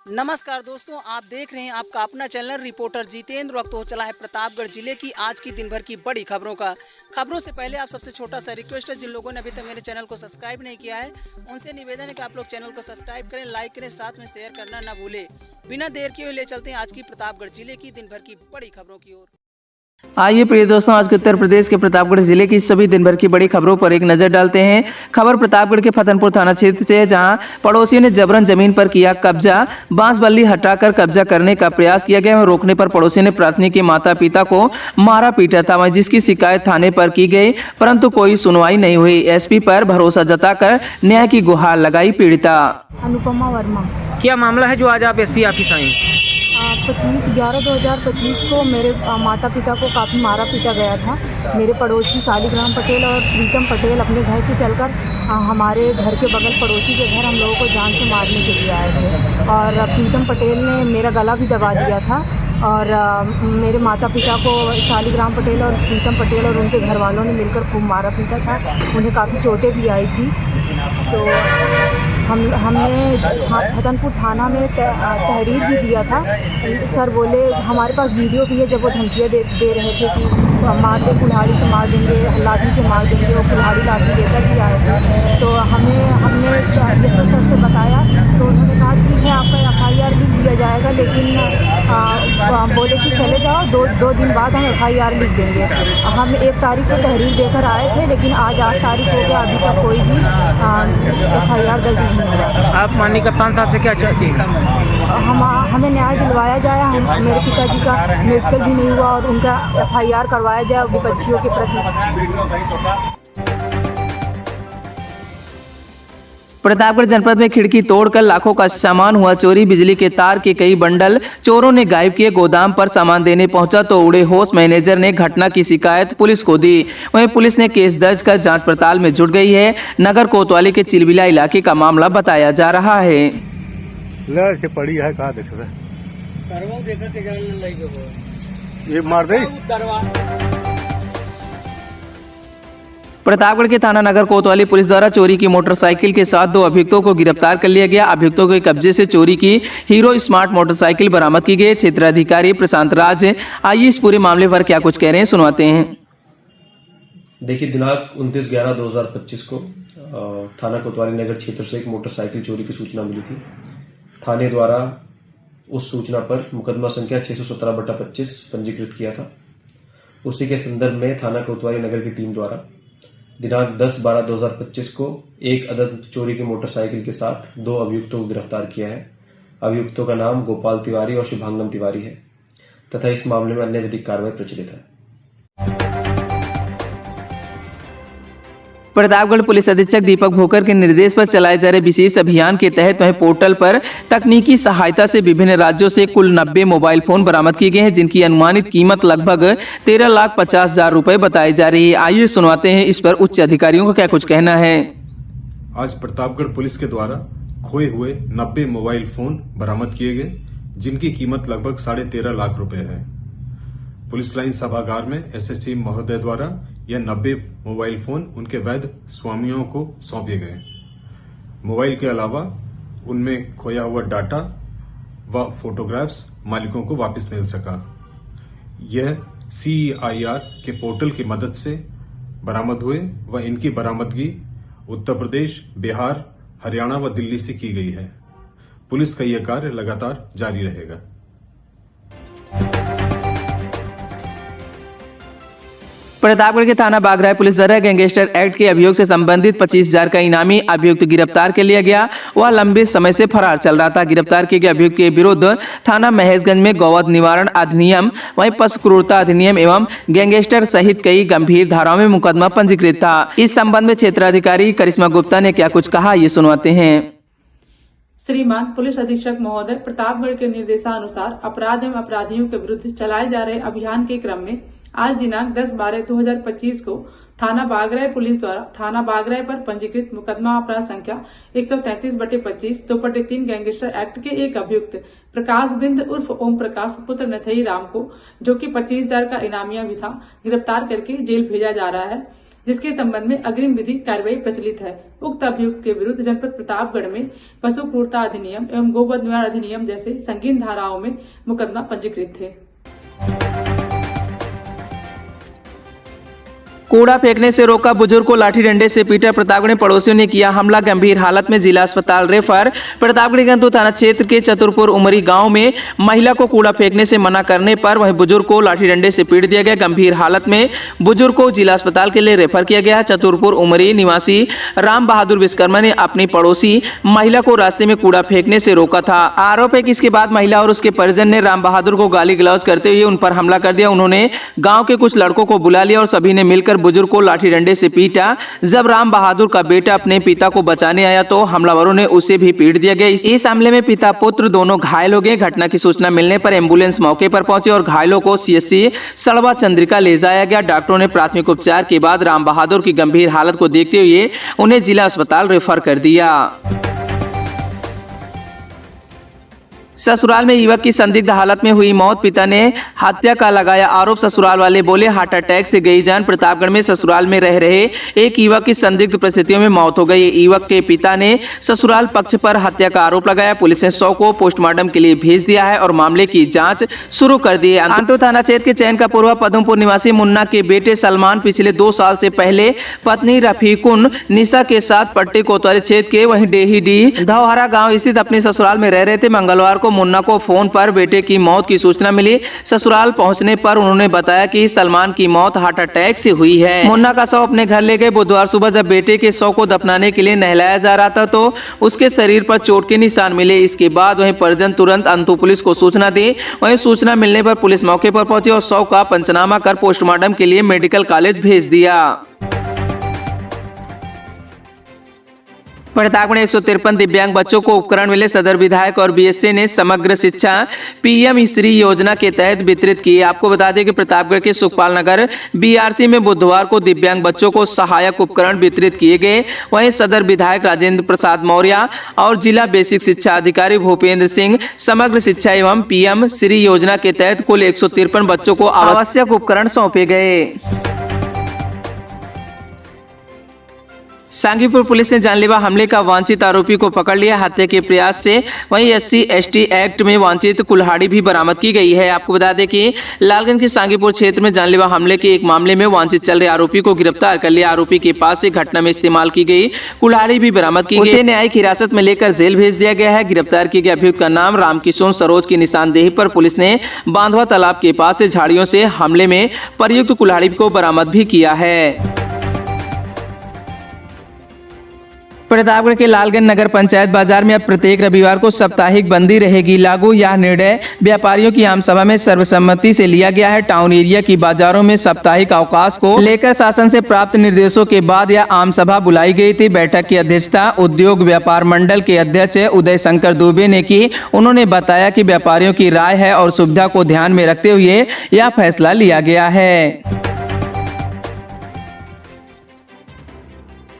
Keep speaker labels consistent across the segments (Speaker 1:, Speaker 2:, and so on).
Speaker 1: नमस्कार दोस्तों, आप देख रहे हैं आपका अपना चैनल रिपोर्टर जितेंद्र। वक्त हो चला है प्रतापगढ़ जिले की आज की दिन भर की बड़ी खबरों का। खबरों से पहले आप सबसे छोटा सा रिक्वेस्ट है, जिन लोगों ने अभी तक मेरे चैनल को सब्सक्राइब नहीं किया है उनसे निवेदन है कि आप लोग चैनल को सब्सक्राइब करें, लाइक करें, साथ में शेयर करना ना भूलें। बिना देर किए ले चलते हैं आज की प्रतापगढ़ जिले की दिन भर की बड़ी खबरों की ओर।
Speaker 2: आइए प्रिय दोस्तों, आज के उत्तर प्रदेश के प्रतापगढ़ जिले की सभी दिन भर की बड़ी खबरों पर एक नजर डालते हैं। खबर प्रतापगढ़ के फतनपुर थाना क्षेत्र से है, जहां पड़ोसियों ने जबरन जमीन पर किया कब्जा। बांस बल्ली हटाकर कब्जा करने का प्रयास किया गया। रोकने पर पड़ोसी ने प्राथनी के माता पिता को मारा पीटा था, जिसकी शिकायत थाने पर की गई, परंतु कोई सुनवाई नहीं हुई। एसपी पर भरोसा जताकर न्याय की गुहार लगाई पीड़िता।
Speaker 3: अनुपमा वर्मा।
Speaker 4: क्या मामला है जो आज आप एसपी ऑफिस आए?
Speaker 3: 25/11/2025 को मेरे माता पिता को काफ़ी मारा पीटा गया था। मेरे पड़ोसी शालिग्राम पटेल और प्रीतम पटेल अपने घर से चलकर हमारे घर के बगल पड़ोसी के घर हम लोगों को जान से मारने के लिए आए थे। और प्रीतम पटेल ने मेरा गला भी दबा दिया था। और मेरे माता पिता को शालिग्राम पटेल और प्रीतम पटेल और उनके घर वालों ने मिलकर खूब मारा पीटा था। उन्हें काफ़ी चोटें भी आई थी। तो हमने फतनपुर थाना में तहरीर भी दिया था। सर बोले, हमारे पास वीडियो भी है जब वो धमकियाँ दे रहे थे कि मार दे, कुल्हाड़ी से मार देंगे, लाठी से मार देंगे। वो कुल्हाड़ी लाठी लेकर भी आए थे। तो हमने ये सर से बताया तो उन्होंने कहा ठीक है, आपका FIR लिख दिया जाएगा, लेकिन बोले कि चले जाओ, दो दिन बाद हम FIR लिख देंगे। हम 1 तारीख को तहरीर देकर आए थे, लेकिन आज 8 तारीख हो गया, अभी तक कोई भी FIR दर्ज नहीं हुआ।
Speaker 4: आप माननीय कप्तान साहब से क्या चाहती हैं?
Speaker 3: हमें न्याय दिलवाया जाए। मेरे पिताजी का मेडिकल भी नहीं हुआ और उनका FIR करवाया जाए विपक्षियों के प्रति।
Speaker 2: प्रतापगढ़ जनपद में खिड़की तोड़कर लाखों का सामान हुआ चोरी। बिजली के तार के कई बंडल चोरों ने गायब किए। गोदाम पर सामान देने पहुंचा तो उड़े होश। मैनेजर ने घटना की शिकायत पुलिस को दी। वहीं पुलिस ने केस दर्ज कर जांच पड़ताल में जुट गई है। नगर कोतवाली के चिलबिला इलाके का मामला बताया जा रहा है।
Speaker 5: पड़ी है कहा ये मार दे।
Speaker 2: प्रतापगढ़ के थाना नगर कोतवाली पुलिस द्वारा चोरी की मोटरसाइकिल के साथ 2 अभियुक्तों को गिरफ्तार कर लिया गया। अभियुक्तों के कब्जे से चोरी की हीरो स्मार्ट मोटरसाइकिल बरामद की गई। क्षेत्राधिकारी प्रशांत राज आइए इस पूरे मामले पर क्या कुछ कह रहे हैं, सुनवाते हैं।
Speaker 6: देखिए, दिनांक 29/11/2025 को थाना कोतवाली नगर क्षेत्र से एक मोटरसाइकिल चोरी की सूचना मिली थी। थाने द्वारा उस सूचना पर मुकदमा संख्या 617/25 पंजीकृत किया था। उसी के संदर्भ में थाना कोतवाली नगर की टीम द्वारा दिनांक 10/12/2025 को एक अदद चोरी की मोटरसाइकिल के साथ 2 अभियुक्तों को गिरफ्तार किया है। अभियुक्तों का नाम गोपाल तिवारी और शुभांगम तिवारी है तथा इस मामले में अन्य विधिक कार्रवाई प्रचलित है।
Speaker 2: प्रतापगढ़ पुलिस अधीक्षक दीपक भोकर के निर्देश पर चलाए जा रहे विशेष अभियान के तहत वहीं पोर्टल पर तकनीकी सहायता से विभिन्न राज्यों से कुल 90 मोबाइल फोन बरामद किए गए हैं, जिनकी अनुमानित कीमत लगभग 13,50,000 रुपए बताई जा रही है। आइए सुनवाते हैं इस पर उच्च अधिकारियों का क्या कुछ कहना है।
Speaker 7: आज प्रतापगढ़ पुलिस के द्वारा खोए हुए 90 मोबाइल फोन बरामद किए गए, जिनकी कीमत लगभग 13.5 लाख रुपए है। पुलिस लाइन सभागार में SSP महोदय द्वारा यह 90 मोबाइल फोन उनके वैध स्वामियों को सौंपे गए। मोबाइल के अलावा उनमें खोया हुआ डाटा व फोटोग्राफ्स मालिकों को वापस मिल सका। यह CEIR के पोर्टल की मदद से बरामद हुए व इनकी बरामदगी उत्तर प्रदेश, बिहार, हरियाणा व दिल्ली से की गई है। पुलिस का यह कार्य लगातार जारी रहेगा।
Speaker 2: प्रतापगढ़ के थाना बागराय पुलिस द्वारा गैंगस्टर एक्ट के अभियोग से संबंधित 25,000 का इनामी अभियुक्त गिरफ्तार कर लिया गया। वह लंबे समय से फरार चल रहा था। गिरफ्तार किए गए अभियुक्त के विरुद्ध थाना महेशगंज में गौवध निवारण अधिनियम, वहीं पशु क्रूरता अधिनियम एवं गैंगस्टर सहित कई गंभीर धाराओं में मुकदमा पंजीकृत था। इस संबंध में क्षेत्राधिकारी करिश्मा गुप्ता ने क्या कुछ कहा, ये सुनवाते हैं।
Speaker 8: श्रीमान पुलिस अधीक्षक महोदय, प्रतापगढ़ के निर्देशानुसार अपराध एवं अपराधियों के विरुद्ध चलाए जा रहे अभियान के क्रम में आज दिनांक 10/12/2025 को थाना बागराय पुलिस द्वारा थाना बागराय पर पंजीकृत मुकदमा अपराध संख्या 133/25 2/3 गैंगस्टर एक्ट के एक अभियुक्त प्रकाश बिंद उर्फ ओम प्रकाश पुत्र नथई राम को, जो कि 25,000 का इनामिया भी था, गिरफ्तार करके जेल भेजा जा रहा है। जिसके संबंध में अग्रिम विधि कार्रवाई प्रचलित है। उक्त अभियुक्त के विरुद्ध जनपद प्रतापगढ़ में पशु क्रूरता अधिनियम एवं गोवध निवारण अधिनियम जैसे संगीन धाराओं में मुकदमा पंजीकृत थे।
Speaker 2: कूड़ा फेंकने से रोका, बुजुर्ग को लाठी डंडे से पीटा, प्रतापगढ़ पड़ोसियों ने किया हमला, गंभीर हालत में जिला अस्पताल रेफर। प्रतापगढ़ गंतु थाना क्षेत्र के चतुरपुर उमरी गांव में महिला को कूड़ा फेंकने से मना करने पर वहीं बुजुर्ग को लाठी डंडे से पीट दिया गया। गंभीर हालत में बुजुर्ग को जिला अस्पताल के लिए रेफर किया गया। चतुरपुर उमरी निवासी राम बहादुर विश्वकर्मा ने अपनी पड़ोसी महिला को रास्ते में कूड़ा फेंकने से रोका था। आरोप है कि इसके बाद महिला और उसके परिजन ने राम बहादुर को गाली गलौज करते हुए उन पर हमला कर दिया। उन्होंने गाँव के कुछ लड़कों को बुला लिया और सभी ने मिलकर बुजुर्ग को लाठी डंडे से पीटा। जब राम बहादुर का बेटा अपने पिता को बचाने आया तो हमलावरों ने उसे भी पीट दिया गया। इस हमले में पिता पुत्र दोनों घायल हो गए। घटना की सूचना मिलने पर एम्बुलेंस मौके पर पहुंचे और घायलों को सीएचसी सड़वा चंद्रिका ले जाया गया। डॉक्टरों ने प्राथमिक उपचार के बाद राम बहादुर की गंभीर हालत को देखते हुए उन्हें जिला अस्पताल रेफर कर दिया। ससुराल में युवक की संदिग्ध हालत में हुई मौत, पिता ने हत्या का लगाया आरोप। ससुराल वाले बोले हार्ट अटैक से गई जान। प्रतापगढ़ में ससुराल में रह रहे एक युवक की संदिग्ध परिस्थितियों में मौत हो गई। युवक के पिता ने ससुराल पक्ष पर हत्या का आरोप लगाया। पुलिस ने शव को पोस्टमार्टम के लिए भेज दिया है और मामले की जांच शुरू कर दी है। अंतो थाना क्षेत्र के चैन का पूर्व पदमपुर निवासी मुन्ना के बेटे सलमान पिछले 2 साल से पहले पत्नी रफीकुन निशा के साथ पट्टी कोतवाली क्षेत्र के वहीं डेहीडी धौहरा गाँव स्थित अपने ससुराल में रह रहे थे। मंगलवार को मुन्ना को फोन पर बेटे की मौत की सूचना मिली। ससुराल पहुंचने पर उन्होंने बताया कि सलमान की मौत हार्ट अटैक से हुई है। मुन्ना का शव अपने घर ले गए। बुधवार सुबह जब बेटे के शव को दफनाने के लिए नहलाया जा रहा था तो उसके शरीर पर चोट के निशान मिले। इसके बाद वहीं परिजन तुरंत अंतु पुलिस को सूचना दी। वहीं सूचना मिलने पर पुलिस मौके पर पहुंची और शव का पंचनामा कर पोस्टमार्टम के लिए मेडिकल कॉलेज भेज दिया। प्रतापगढ़ 153 दिव्यांग बच्चों को उपकरण मिले। सदर विधायक और बीएसए ने समग्र शिक्षा पीएम श्री योजना के तहत वितरित किए। आपको बता दें कि प्रतापगढ़ के सुखपाल नगर बीआरसी में बुधवार को दिव्यांग बच्चों को सहायक उपकरण वितरित किए गए। वहीं सदर विधायक राजेंद्र प्रसाद मौर्य और जिला बेसिक शिक्षा अधिकारी भूपेंद्र सिंह समग्र शिक्षा एवं पीएम श्री योजना के तहत कुल 153 बच्चों को आवश्यक उपकरण सौंपे गए। सांगीपुर पुलिस ने जानलेवा हमले का वांछित आरोपी को पकड़ लिया। हत्या के प्रयास से वहीं SC/ST एक्ट में वांछित कुल्हाड़ी भी बरामद की गई है। आपको बता दें कि लालगंज के सांगीपुर क्षेत्र में जानलेवा हमले के एक मामले में वांछित चल रहे आरोपी को गिरफ्तार कर लिया। आरोपी के पास से घटना में इस्तेमाल की गई कुल्हाड़ी भी बरामद की गई। उसे न्यायिक हिरासत में लेकर जेल भेज दिया गया है। गिरफ्तार किए गए अभियुक्त का नाम रामकिशोर सरोज की निशानदेही पर पुलिस ने बांधवा तालाब के पास से झाड़ियों से हमले में प्रयुक्त कुल्हाड़ी को बरामद भी किया है। प्रतापगढ़ के लालगंज नगर पंचायत बाजार में अब प्रत्येक रविवार को साप्ताहिक बंदी रहेगी लागू। यह निर्णय व्यापारियों की आम सभा में सर्वसम्मति से लिया गया है। टाउन एरिया की बाजारों में साप्ताहिक अवकाश को लेकर शासन से प्राप्त निर्देशों के बाद यह आम सभा बुलाई गई थी। बैठक की अध्यक्षता उद्योग व्यापार मंडल के अध्यक्ष उदय शंकर दुबे ने की। उन्होंने बताया कि व्यापारियों की राय है और सुविधा को ध्यान में रखते हुए यह फैसला लिया गया है।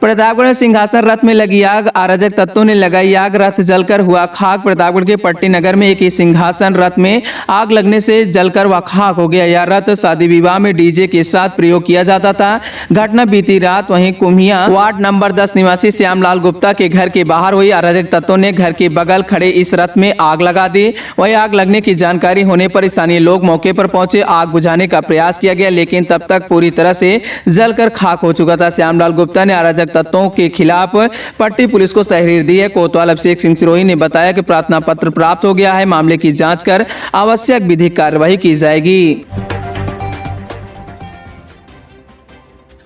Speaker 2: प्रतापगढ़ में सिंहासन रथ में लगी आग, अराजक तत्वों ने लगाई आग, रथ जलकर हुआ खाक। प्रतापगढ़ के पट्टी नगर में एक सिंहासन रथ में आग लगने से जलकर वह खाक हो गया। यह रथ शादी विवाह में डीजे के साथ प्रयोग किया जाता था। घटना बीती रात वहीं कुम्हिया वार्ड नंबर 10 निवासी श्यामलाल गुप्ता के घर के बाहर हुई। अराजक तत्वों ने घर के बगल खड़े इस रथ में आग लगा दी। वही आग लगने की जानकारी होने पर स्थानीय लोग मौके पर पहुंचे। आग बुझाने का प्रयास किया गया लेकिन तब तक पूरी तरह से जलकर खाक हो चुका था। श्यामलाल गुप्ता ने अराजक तत्वों के खिलाफ पट्टी पुलिस को तहरीर दी है। कोतवाल अभिषेक सिंह सिरोही ने बताया कि प्रार्थना पत्र प्राप्त हो गया है। मामले की जांच कर आवश्यक विधिक कार्रवाई की जाएगी।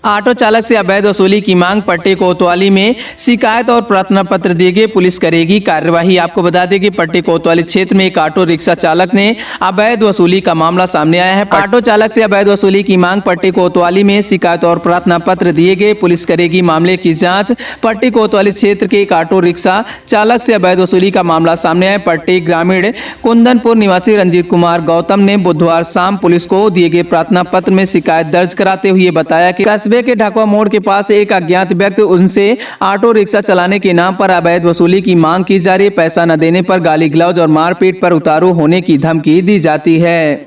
Speaker 2: ऑटो चालक से अवैध वसूली की मांग, पट्टी कोतवाली में शिकायत और प्रार्थना पत्र दिए गए, पुलिस करेगी कार्यवाही। आपको बता दें कि पट्टी कोतवाली क्षेत्र में एक ऑटो रिक्शा चालक ने अवैध वसूली का मामला सामने आया है। ऑटो चालक से अवैध वसूली की मांग, पट्टी कोतवाली में शिकायत और प्रार्थना पत्र दिए गए, पुलिस करेगी मामले की जांच। पट्टी कोतवाली क्षेत्र के एक ऑटो रिक्शा चालक से अवैध वसूली का मामला सामने आया। पट्टी ग्रामीण कुंदनपुर निवासी रंजीत कुमार गौतम ने बुधवार शाम पुलिस को दिए गए प्रार्थना पत्र में शिकायत दर्ज कराते हुए बताया कि कस्बे के ढाकवा मोड़ के पास एक अज्ञात व्यक्ति उनसे ऑटो रिक्शा चलाने के नाम पर अवैध वसूली की मांग की जा रही है। पैसा न देने पर गाली गलौज और मारपीट पर उतारू होने की धमकी दी जाती है।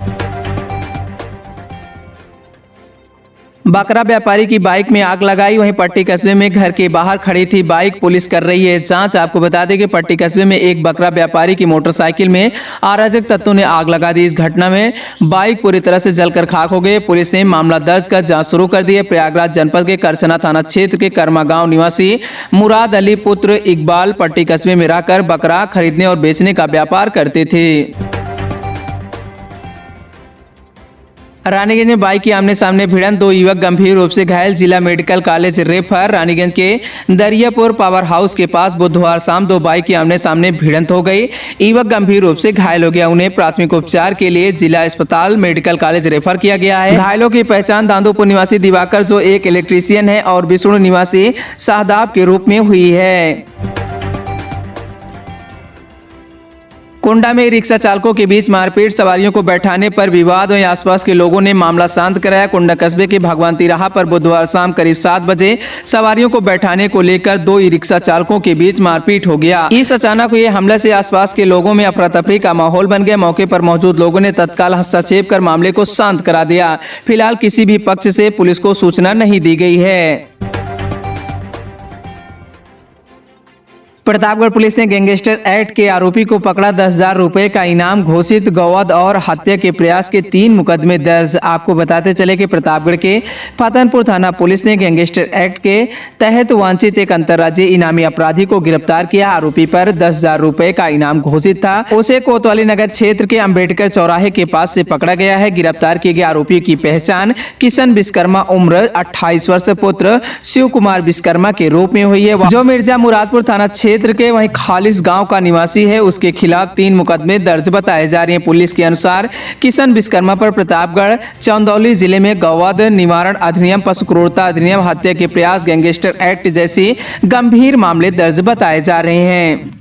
Speaker 2: बकरा व्यापारी की बाइक में आग लगाई। वहीं पट्टी कस्बे में घर के बाहर खड़ी थी बाइक, पुलिस कर रही है जांच। आपको बता दें कि पट्टी कस्बे में एक बकरा व्यापारी की मोटरसाइकिल में अराजक तत्वों ने आग लगा दी। इस घटना में बाइक पूरी तरह से जलकर खाक हो गई। पुलिस ने मामला दर्ज कर जांच शुरू कर दी है। प्रयागराज जनपद के करछना थाना क्षेत्र के कर्मा गांव निवासी मुराद अली पुत्र इकबाल पट्टी कस्बे में रहकर बकरा खरीदने और बेचने का व्यापार करते थे। रानीगंज में बाइक की आमने सामने भिड़ंत, 2 युवक गंभीर रूप से घायल, जिला मेडिकल कॉलेज रेफर। रानीगंज के दरियापुर पावर हाउस के पास बुधवार शाम 2 बाइक की आमने सामने भिड़ंत हो गई। युवक गंभीर रूप से घायल हो गया। उन्हें प्राथमिक उपचार के लिए जिला अस्पताल मेडिकल कॉलेज रेफर किया गया है। घायलों की पहचान दांदोपुर निवासी दिवाकर, जो एक इलेक्ट्रीशियन है, और विष्णु निवासी शादाब के रूप में हुई है। कुंडा में रिक्शा चालकों के बीच मारपीट, सवारियों को बैठाने पर विवाद। वहीं आसपास के लोगों ने मामला शांत कराया। कुंडा कस्बे के भगवंती राह पर बुधवार शाम करीब 7 बजे सवारियों को बैठाने को लेकर 2 रिक्शा चालकों के बीच मारपीट हो गया। इस अचानक हुए हमले से आसपास के लोगों में अफरा तफरी का माहौल बन गया। मौके पर मौजूद लोगों ने तत्काल हस्तक्षेप कर मामले को शांत करा दिया। फिलहाल किसी भी पक्ष से पुलिस को सूचना नहीं दी गई है। प्रतापगढ़ पुलिस ने गैंगस्टर एक्ट के आरोपी को पकड़ा। 10,000 रुपए का इनाम घोषित। गौवध और हत्या के प्रयास के 3 मुकदमे दर्ज। आपको बताते चले कि प्रतापगढ़ के फतनपुर थाना पुलिस ने गैंगस्टर एक्ट के तहत वांछित एक अंतर्राज्यीय इनामी अपराधी को गिरफ्तार किया। आरोपी पर 10,000 रुपए का इनाम घोषित था। उसे कोतवाली नगर क्षेत्र के अंबेडकर चौराहे के पास से पकड़ा गया है। गिरफ्तार किए गए आरोपी की पहचान किशन विश्वकर्मा उम्र 28 वर्ष पुत्र शिव कुमार विश्वकर्मा के रूप में हुई है, जो मिर्जा मुरादपुर थाना क्षेत्र के वहीं खालिस गांव का निवासी है। उसके खिलाफ 3 मुकदमे दर्ज बताए जा रहे हैं। पुलिस के अनुसार किशन विश्वकर्मा पर प्रतापगढ़ चंदौली जिले में गौवध निवारण अधिनियम, पशु क्रूरता अधिनियम, हत्या के प्रयास, गैंगस्टर एक्ट जैसी गंभीर मामले दर्ज बताए जा रहे हैं।